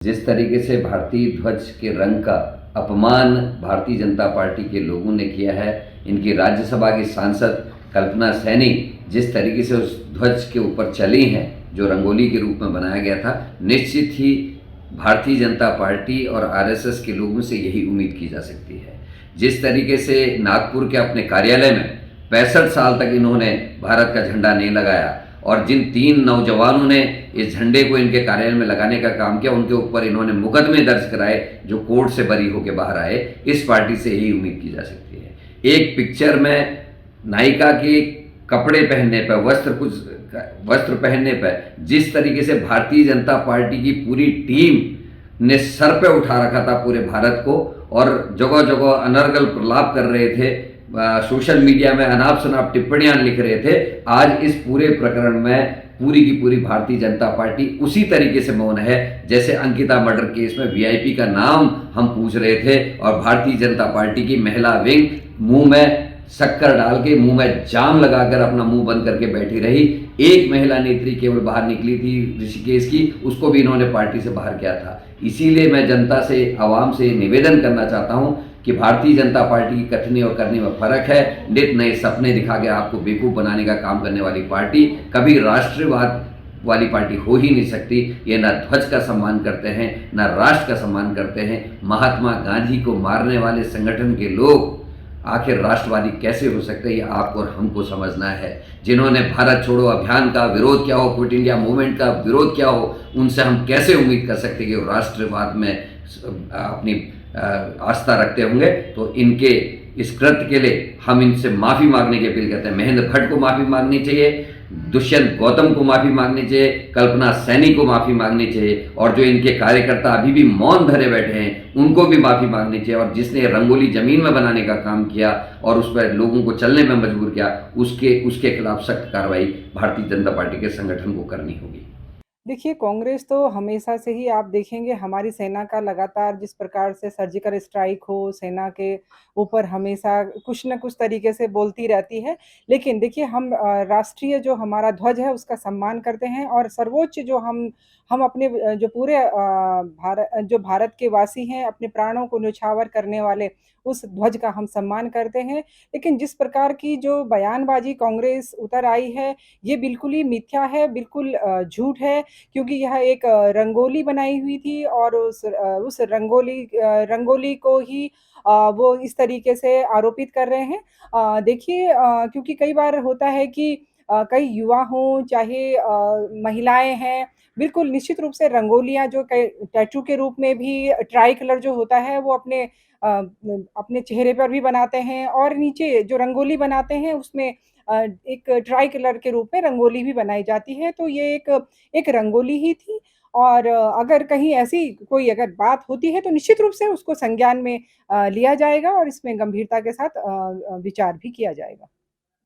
जिस तरीके से भारतीय ध्वज के रंग का अपमान भारतीय जनता पार्टी के लोगों ने किया है, इनकी राज्यसभा की सांसद कल्पना सैनी जिस तरीके से उस ध्वज के ऊपर चली हैं, जो रंगोली के रूप में बनाया गया था, निश्चित ही भारतीय जनता पार्टी और आरएसएस के लोगों से यही उम्मीद की जा सकती है। जिस तरीके से नागपुर के अपने कार्यालय में 65 साल तक इन्होंने भारत का झंडा नहीं लगाया और जिन 3 नौजवानों ने इस झंडे को इनके कार्यालय में लगाने का काम किया, उनके ऊपर इन्होंने मुकदमे दर्ज कराए, जो कोर्ट से बरी होकर बाहर आए। इस पार्टी से यही उम्मीद की जा सकती है। एक पिक्चर में नायिका के कपड़े पहनने पर, वस्त्र पहनने पर जिस तरीके से भारतीय जनता पार्टी की पूरी टीम ने सर पे उठा रखा था पूरे भारत को और जगह जगह अनर्गल प्रलाप कर रहे थे, सोशल मीडिया में अनाप शनाप टिप्पणियां लिख रहे थे, आज इस पूरे प्रकरण में पूरी की पूरी भारतीय जनता पार्टी उसी तरीके से मौन है जैसे अंकिता मर्डर केस में वीआईपी का नाम हम पूछ रहे थे और भारतीय जनता पार्टी की महिला विंग मुंह में शक्कर डाल के, मुंह में जाम लगाकर अपना मुंह बंद करके बैठी रही। एक महिला नेत्री केवल बाहर निकली थी ऋषिकेश की, उसको भी इन्होंने पार्टी से बाहर किया था। इसीलिए मैं जनता से, आवाम से निवेदन करना चाहता हूं कि भारतीय जनता पार्टी की कथनी और करने में फर्क है। नित नए सपने दिखा के आपको बेवकूफ़ बनाने का काम करने वाली पार्टी कभी राष्ट्रवाद वाली पार्टी हो ही नहीं सकती। ये ना ध्वज का सम्मान करते हैं, ना राष्ट्र का सम्मान करते हैं। महात्मा गांधी को मारने वाले संगठन के लोग आखिर राष्ट्रवादी कैसे हो सकते हैं, ये आपको और हमको समझना है। जिन्होंने भारत छोड़ो अभियान का विरोध किया हो, क्विट इंडिया मूवमेंट का विरोध किया हो, उनसे हम कैसे उम्मीद कर सकते हैं कि वो राष्ट्रवाद में अपनी आस्था रखते होंगे। तो इनके इस कृत्य के लिए हम इनसे माफ़ी मांगने की अपील करते हैं। महेंद्र भट्ट को माफ़ी मांगनी चाहिए, दुष्यंत गौतम को माफ़ी मांगनी चाहिए, कल्पना सैनी को माफ़ी मांगनी चाहिए और जो इनके कार्यकर्ता अभी भी मौन धरे बैठे हैं उनको भी माफ़ी मांगनी चाहिए। और जिसने रंगोली ज़मीन में बनाने का काम किया और उस पर लोगों को चलने में मजबूर किया, उसके खिलाफ सख्त कार्रवाई भारतीय जनता पार्टी के संगठन को करनी होगी। देखिए, कांग्रेस तो हमेशा से ही आप देखेंगे हमारी सेना का लगातार जिस प्रकार से सर्जिकल स्ट्राइक हो, सेना के ऊपर हमेशा कुछ न कुछ तरीके से बोलती रहती है। लेकिन देखिए हम राष्ट्रीय जो हमारा ध्वज है उसका सम्मान करते हैं और सर्वोच्च जो हम अपने जो पूरे जो भारत के वासी हैं, अपने प्राणों को न्यौछावर करने वाले उस ध्वज का हम सम्मान करते हैं। लेकिन जिस प्रकार की जो बयानबाज़ी कांग्रेस उतर आई है, ये बिल्कुल ही मिथ्या है, बिल्कुल झूठ है। क्योंकि यह एक रंगोली बनाई हुई थी और उस रंगोली को ही वो इस तरीके से आरोपित कर रहे हैं। देखिए क्योंकि कई बार होता है कि कई युवा हों, चाहे महिलाएँ हैं, बिल्कुल निश्चित रूप से रंगोलियाँ जो कई टैटू के रूप में भी ट्राई कलर जो होता है वो अपने चेहरे पर भी बनाते हैं और नीचे जो रंगोली बनाते हैं उसमें एक ट्राई कलर के रूप में रंगोली भी बनाई जाती है। तो ये एक रंगोली ही थी और अगर कहीं ऐसी कोई अगर बात होती है तो निश्चित रूप से उसको संज्ञान में लिया जाएगा और इसमें गंभीरता के साथ विचार भी किया जाएगा।